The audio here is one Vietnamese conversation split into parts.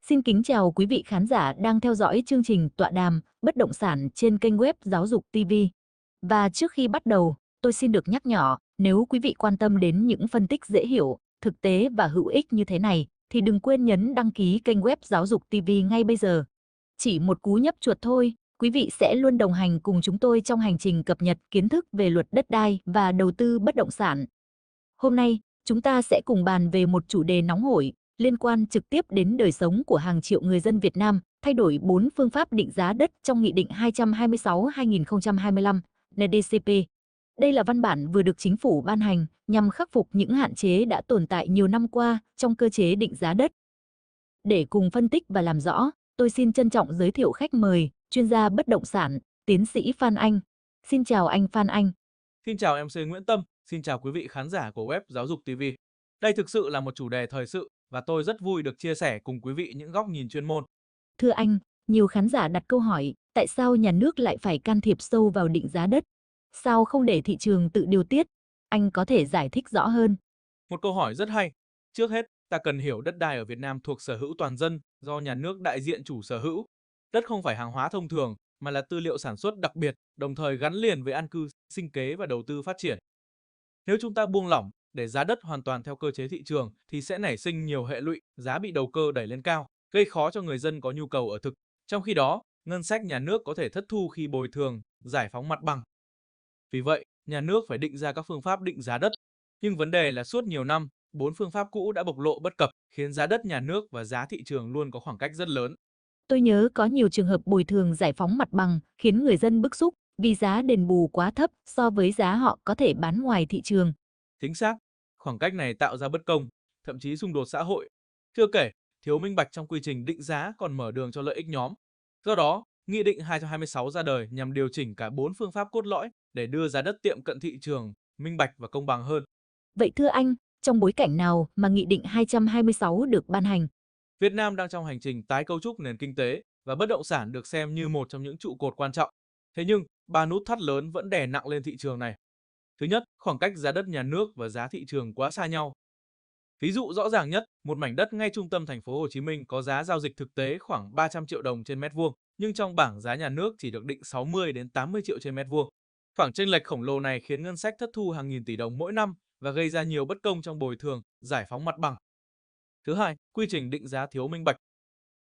Xin kính chào quý vị khán giả đang theo dõi chương trình tọa đàm bất động sản trên kênh web Giáo dục TV. Và trước khi bắt đầu, tôi xin được nhắc nhỏ, nếu quý vị quan tâm đến những phân tích dễ hiểu, thực tế và hữu ích như thế này, thì đừng quên nhấn đăng ký kênh web Giáo dục TV ngay bây giờ. Chỉ một cú nhấp chuột thôi, quý vị sẽ luôn đồng hành cùng chúng tôi trong hành trình cập nhật kiến thức về luật đất đai và đầu tư bất động sản. Hôm nay, chúng ta sẽ cùng bàn về một chủ đề nóng hổi, liên quan trực tiếp đến đời sống của hàng triệu người dân Việt Nam, thay đổi 4 phương pháp định giá đất trong Nghị định 226/2025 NDCP. Đây là văn bản vừa được chính phủ ban hành nhằm khắc phục những hạn chế đã tồn tại nhiều năm qua trong cơ chế định giá đất. Để cùng phân tích và làm rõ, tôi xin trân trọng giới thiệu khách mời, chuyên gia bất động sản, tiến sĩ Phan Anh. Xin chào anh Phan Anh. Xin chào MC Nguyễn Tâm, xin chào quý vị khán giả của web Giáo dục TV. Đây thực sự là một chủ đề thời sự và tôi rất vui được chia sẻ cùng quý vị những góc nhìn chuyên môn. Thưa anh, nhiều khán giả đặt câu hỏi, tại sao nhà nước lại phải can thiệp sâu vào định giá đất? Sao không để thị trường tự điều tiết? Anh có thể giải thích rõ hơn. Một câu hỏi rất hay. Trước hết, ta cần hiểu đất đai ở Việt Nam thuộc sở hữu toàn dân do nhà nước đại diện chủ sở hữu. Đất không phải hàng hóa thông thường mà là tư liệu sản xuất đặc biệt, đồng thời gắn liền với an cư, sinh kế và đầu tư phát triển. Nếu chúng ta buông lỏng để giá đất hoàn toàn theo cơ chế thị trường thì sẽ nảy sinh nhiều hệ lụy, giá bị đầu cơ đẩy lên cao, gây khó cho người dân có nhu cầu ở thực. Trong khi đó, ngân sách nhà nước có thể thất thu khi bồi thường, giải phóng mặt bằng. Vì vậy, nhà nước phải định ra các phương pháp định giá đất. Nhưng vấn đề là suốt nhiều năm, 4 phương pháp cũ đã bộc lộ bất cập, khiến giá đất nhà nước và giá thị trường luôn có khoảng cách rất lớn. Tôi nhớ có nhiều trường hợp bồi thường giải phóng mặt bằng khiến người dân bức xúc vì giá đền bù quá thấp so với giá họ có thể bán ngoài thị trường. Chính xác, khoảng cách này tạo ra bất công, thậm chí xung đột xã hội. Chưa kể, thiếu minh bạch trong quy trình định giá còn mở đường cho lợi ích nhóm. Do đó, Nghị định 226 ra đời nhằm điều chỉnh cả 4 phương pháp cốt lõi để đưa giá đất tiệm cận thị trường, minh bạch và công bằng hơn. Vậy thưa anh, trong bối cảnh nào mà Nghị định 226 được ban hành? Việt Nam đang trong hành trình tái cấu trúc nền kinh tế và bất động sản được xem như một trong những trụ cột quan trọng. Thế nhưng, ba nút thắt lớn vẫn đè nặng lên thị trường này. Thứ nhất, khoảng cách giá đất nhà nước và giá thị trường quá xa nhau. Ví dụ rõ ràng nhất, một mảnh đất ngay trung tâm thành phố Hồ Chí Minh có giá giao dịch thực tế khoảng 300 triệu đồng trên mét vuông, nhưng trong bảng giá nhà nước chỉ được định 60 đến 80 triệu trên mét vuông. Khoảng chênh lệch khổng lồ này khiến ngân sách thất thu hàng nghìn tỷ đồng mỗi năm và gây ra nhiều bất công trong bồi thường, giải phóng mặt bằng. Thứ hai, quy trình định giá thiếu minh bạch.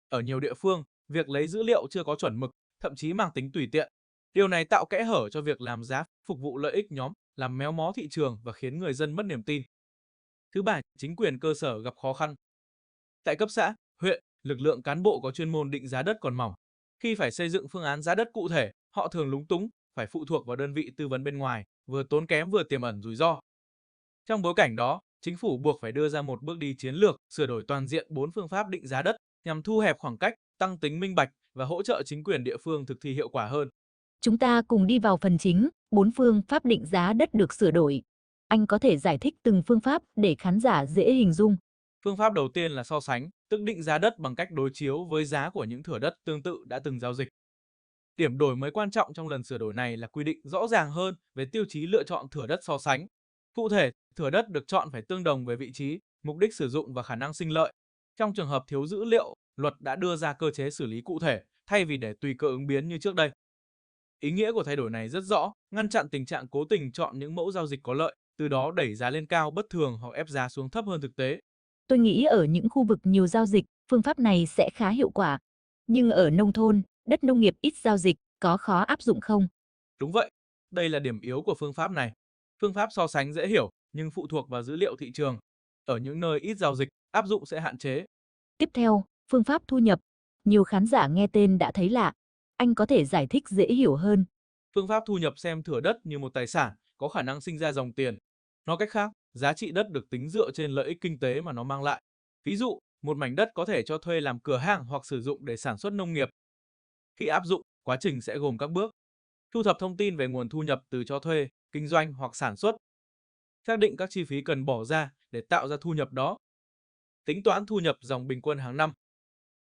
Ở nhiều địa phương, việc lấy dữ liệu chưa có chuẩn mực, thậm chí mang tính tùy tiện. Điều này tạo kẽ hở cho việc làm giá phục vụ lợi ích nhóm, làm méo mó thị trường và khiến người dân mất niềm tin. Thứ ba, chính quyền cơ sở gặp khó khăn. Tại cấp xã, huyện, lực lượng cán bộ có chuyên môn định giá đất còn mỏng. Khi phải xây dựng phương án giá đất cụ thể, họ thường lúng túng, phải phụ thuộc vào đơn vị tư vấn bên ngoài, vừa tốn kém vừa tiềm ẩn rủi ro. Trong bối cảnh đó, chính phủ buộc phải đưa ra một bước đi chiến lược, sửa đổi toàn diện 4 phương pháp định giá đất nhằm thu hẹp khoảng cách, tăng tính minh bạch và hỗ trợ chính quyền địa phương thực thi hiệu quả hơn. Chúng ta cùng đi vào phần chính, 4 phương pháp định giá đất được sửa đổi. Anh có thể giải thích từng phương pháp để khán giả dễ hình dung. Phương pháp đầu tiên là so sánh, tức định giá đất bằng cách đối chiếu với giá của những thửa đất tương tự đã từng giao dịch. Điểm đổi mới quan trọng trong lần sửa đổi này là quy định rõ ràng hơn về tiêu chí lựa chọn thửa đất so sánh. Cụ thể, thửa đất được chọn phải tương đồng về vị trí, mục đích sử dụng và khả năng sinh lợi. Trong trường hợp thiếu dữ liệu, luật đã đưa ra cơ chế xử lý cụ thể thay vì để tùy cơ ứng biến như trước đây. Ý nghĩa của thay đổi này rất rõ, ngăn chặn tình trạng cố tình chọn những mẫu giao dịch có lợi, từ đó đẩy giá lên cao bất thường hoặc ép giá xuống thấp hơn thực tế. Tôi nghĩ ở những khu vực nhiều giao dịch, phương pháp này sẽ khá hiệu quả. Nhưng ở nông thôn, đất nông nghiệp ít giao dịch, có khó áp dụng không? Đúng vậy, đây là điểm yếu của phương pháp này. Phương pháp so sánh dễ hiểu nhưng phụ thuộc vào dữ liệu thị trường. Ở những nơi ít giao dịch, áp dụng sẽ hạn chế. Tiếp theo, phương pháp thu nhập. Nhiều khán giả nghe tên đã thấy lạ. Anh có thể giải thích dễ hiểu hơn. Phương pháp thu nhập xem thửa đất như một tài sản có khả năng sinh ra dòng tiền. Nói cách khác, giá trị đất được tính dựa trên lợi ích kinh tế mà nó mang lại. Ví dụ, một mảnh đất có thể cho thuê làm cửa hàng hoặc sử dụng để sản xuất nông nghiệp. Khi áp dụng, quá trình sẽ gồm các bước: thu thập thông tin về nguồn thu nhập từ cho thuê, kinh doanh hoặc sản xuất, xác định các chi phí cần bỏ ra để tạo ra thu nhập đó, tính toán thu nhập dòng bình quân hàng năm,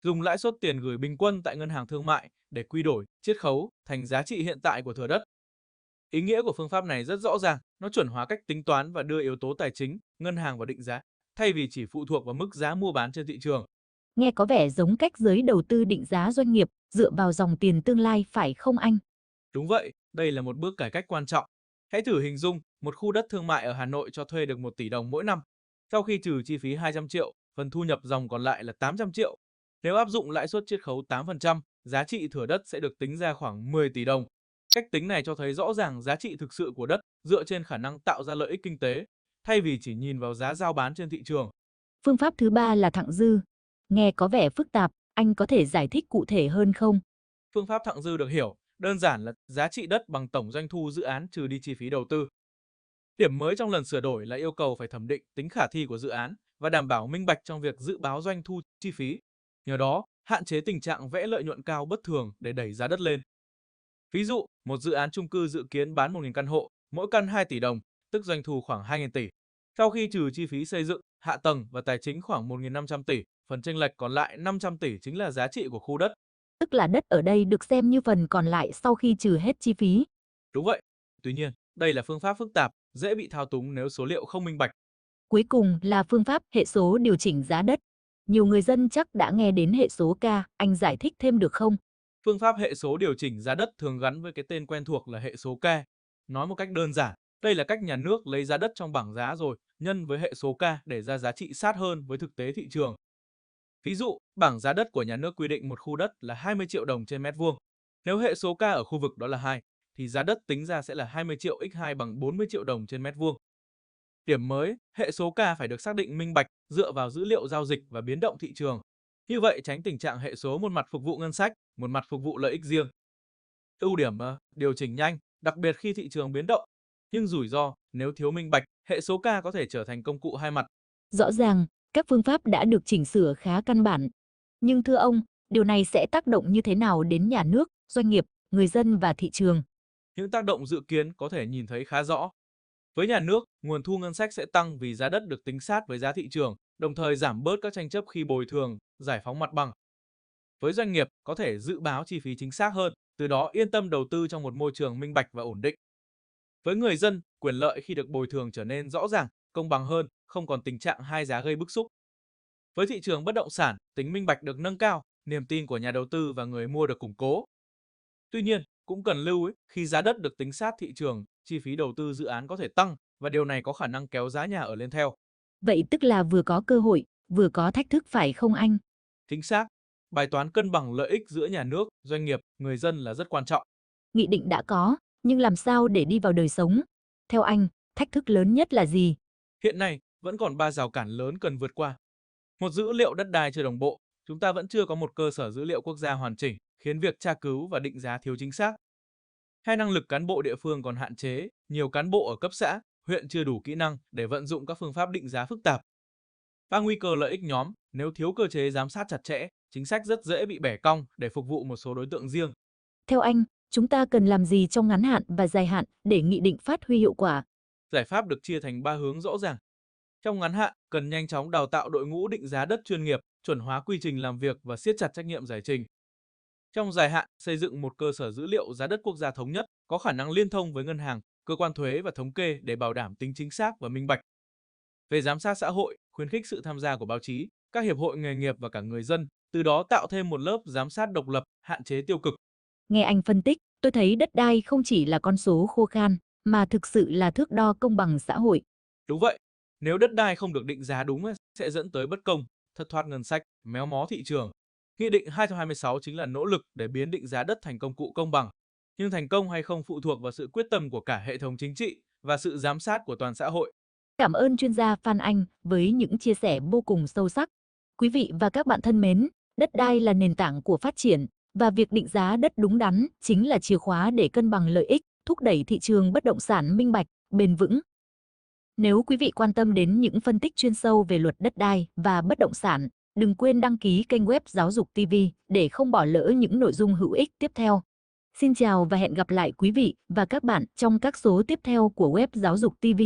dùng lãi suất tiền gửi bình quân tại ngân hàng thương mại để quy đổi chiết khấu thành giá trị hiện tại của thửa đất. Ý nghĩa của phương pháp này rất rõ ràng, nó chuẩn hóa cách tính toán và đưa yếu tố tài chính, ngân hàng vào định giá, thay vì chỉ phụ thuộc vào mức giá mua bán trên thị trường. Nghe có vẻ giống cách giới đầu tư định giá doanh nghiệp dựa vào dòng tiền tương lai phải không anh? Đúng vậy, đây là một bước cải cách quan trọng. Hãy thử hình dung một khu đất thương mại ở Hà Nội cho thuê được 1 tỷ đồng mỗi năm. Sau khi trừ chi phí 200 triệu, phần thu nhập dòng còn lại là 800 triệu. Nếu áp dụng lãi suất chiết khấu 8%, giá trị thửa đất sẽ được tính ra khoảng 10 tỷ đồng. Cách tính này cho thấy rõ ràng giá trị thực sự của đất dựa trên khả năng tạo ra lợi ích kinh tế, thay vì chỉ nhìn vào giá giao bán trên thị trường. Phương pháp thứ ba là thặng dư. Nghe có vẻ phức tạp, anh có thể giải thích cụ thể hơn không? Phương pháp thặng dư được hiểu đơn giản là giá trị đất bằng tổng doanh thu dự án trừ đi chi phí đầu tư. Điểm mới trong lần sửa đổi là yêu cầu phải thẩm định tính khả thi của dự án và đảm bảo minh bạch trong việc dự báo doanh thu chi phí. Nhờ đó, hạn chế tình trạng vẽ lợi nhuận cao bất thường để đẩy giá đất lên. Ví dụ, một dự án chung cư dự kiến bán 1.000 căn hộ, mỗi căn 2 tỷ đồng, tức doanh thu khoảng 2.000 tỷ. Sau khi trừ chi phí xây dựng, hạ tầng và tài chính khoảng 1.500 tỷ, phần chênh lệch còn lại 500 tỷ chính là giá trị của khu đất. Tức là đất ở đây được xem như phần còn lại sau khi trừ hết chi phí. Đúng vậy. Tuy nhiên, đây là phương pháp phức tạp, dễ bị thao túng nếu số liệu không minh bạch. Cuối cùng là phương pháp hệ số điều chỉnh giá đất. Nhiều người dân chắc đã nghe đến hệ số K, anh giải thích thêm được không? Phương pháp hệ số điều chỉnh giá đất thường gắn với cái tên quen thuộc là hệ số K. Nói một cách đơn giản, đây là cách nhà nước lấy giá đất trong bảng giá rồi nhân với hệ số K để ra giá trị sát hơn với thực tế thị trường. Ví dụ, bảng giá đất của nhà nước quy định một khu đất là 20 triệu đồng trên mét vuông. Nếu hệ số K ở khu vực đó là 2, thì giá đất tính ra sẽ là 20 triệu x 2 bằng 40 triệu đồng trên mét vuông. Điểm mới, hệ số K phải được xác định minh bạch dựa vào dữ liệu giao dịch và biến động thị trường. Như vậy tránh tình trạng hệ số một mặt phục vụ ngân sách, một mặt phục vụ lợi ích riêng. Ưu điểm điều chỉnh nhanh, đặc biệt khi thị trường biến động. Nhưng rủi ro, nếu thiếu minh bạch, hệ số K có thể trở thành công cụ hai mặt. Rõ ràng, các phương pháp đã được chỉnh sửa khá căn bản. Nhưng thưa ông, điều này sẽ tác động như thế nào đến nhà nước, doanh nghiệp, người dân và thị trường? Những tác động dự kiến có thể nhìn thấy khá rõ. Với nhà nước, nguồn thu ngân sách sẽ tăng vì giá đất được tính sát với giá thị trường, đồng thời giảm bớt các tranh chấp khi bồi thường, giải phóng mặt bằng. Với doanh nghiệp, có thể dự báo chi phí chính xác hơn, từ đó yên tâm đầu tư trong một môi trường minh bạch và ổn định. Với người dân, quyền lợi khi được bồi thường trở nên rõ ràng, công bằng hơn, không còn tình trạng hai giá gây bức xúc. Với thị trường bất động sản, tính minh bạch được nâng cao, niềm tin của nhà đầu tư và người mua được củng cố. Tuy nhiên, cũng cần lưu ý, khi giá đất được tính sát thị trường, chi phí đầu tư dự án có thể tăng và điều này có khả năng kéo giá nhà ở lên theo. Vậy tức là vừa có cơ hội, vừa có thách thức phải không anh? Chính xác, bài toán cân bằng lợi ích giữa nhà nước, doanh nghiệp, người dân là rất quan trọng. Nghị định đã có, nhưng làm sao để đi vào đời sống? Theo anh, thách thức lớn nhất là gì? Hiện nay, vẫn còn 3 rào cản lớn cần vượt qua. Một, dữ liệu đất đai chưa đồng bộ, chúng ta vẫn chưa có một cơ sở dữ liệu quốc gia hoàn chỉnh, khiến việc tra cứu và định giá thiếu chính xác. Hai, năng lực cán bộ địa phương còn hạn chế, nhiều cán bộ ở cấp xã, huyện chưa đủ kỹ năng để vận dụng các phương pháp định giá phức tạp. Ba, nguy cơ lợi ích nhóm, nếu thiếu cơ chế giám sát chặt chẽ, chính sách rất dễ bị bẻ cong để phục vụ một số đối tượng riêng. Theo anh, chúng ta cần làm gì trong ngắn hạn và dài hạn để nghị định phát huy hiệu quả? Giải pháp được chia thành 3 hướng rõ ràng. Trong ngắn hạn, cần nhanh chóng đào tạo đội ngũ định giá đất chuyên nghiệp, chuẩn hóa quy trình làm việc và siết chặt trách nhiệm giải trình. Trong dài hạn, xây dựng một cơ sở dữ liệu giá đất quốc gia thống nhất, có khả năng liên thông với ngân hàng, cơ quan thuế và thống kê để bảo đảm tính chính xác và minh bạch. Về giám sát xã hội, khuyến khích sự tham gia của báo chí, các hiệp hội nghề nghiệp và cả người dân, từ đó tạo thêm một lớp giám sát độc lập, hạn chế tiêu cực. Nghe anh phân tích, tôi thấy đất đai không chỉ là con số khô khan, mà thực sự là thước đo công bằng xã hội. Đúng vậy, nếu đất đai không được định giá đúng sẽ dẫn tới bất công, thất thoát ngân sách, méo mó thị trường. Nghị định 226 chính là nỗ lực để biến định giá đất thành công cụ công bằng. Nhưng thành công hay không phụ thuộc vào sự quyết tâm của cả hệ thống chính trị và sự giám sát của toàn xã hội. Cảm ơn chuyên gia Phan Anh với những chia sẻ vô cùng sâu sắc. Quý vị và các bạn thân mến, đất đai là nền tảng của phát triển và việc định giá đất đúng đắn chính là chìa khóa để cân bằng lợi ích, thúc đẩy thị trường bất động sản minh bạch, bền vững. Nếu quý vị quan tâm đến những phân tích chuyên sâu về luật đất đai và bất động sản, đừng quên đăng ký kênh web Giáo dục TV để không bỏ lỡ những nội dung hữu ích tiếp theo. Xin chào và hẹn gặp lại quý vị và các bạn trong các số tiếp theo của web Giáo dục TV.